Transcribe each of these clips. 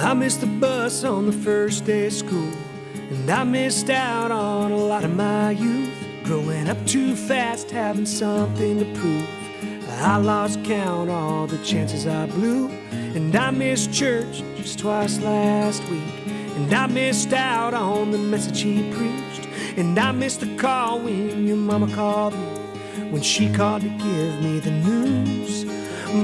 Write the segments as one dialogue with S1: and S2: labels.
S1: I missed the bus on the first day of school, and I missed out on a lot of my youth. Growing up too fast, having something to prove. I lost count all the chances I blew. And I missed church just twice last week. And I missed out on the message he preached. And I missed a call when your mama called me, when she called to give me the news.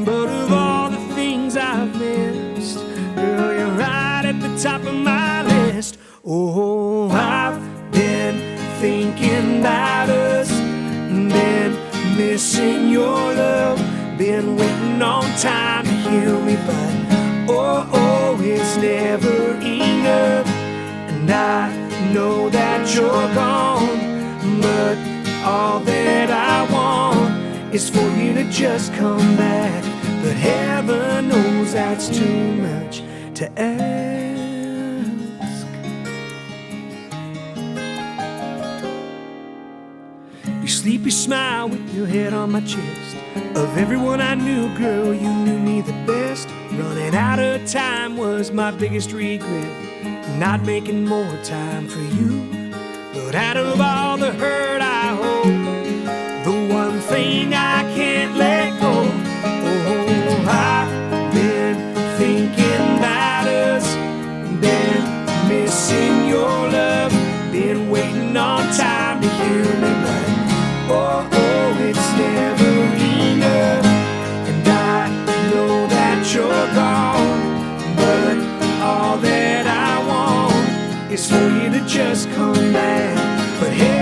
S1: But of all the things I've missed, girl, you're right at the top of my list. Oh, I've been thinking about us, been missing your love, been waiting on time to heal me, but oh, it's never enough. And I know that you're gone, but all that I want is for you to just come back. But heaven knows that's too much to ask. Your sleepy smile with your head on my chest. Of everyone I knew, girl, you knew me the best. Running out of time was my biggest regret, not making more time for you. But out of all the hurt I hold, the one thing I can't let go. Oh, I've been thinking about us, been missing your love, been waiting on time to hear me, but oh, it's never enough. And I know that you're gone, but all that I want is for you to just come back. But hey,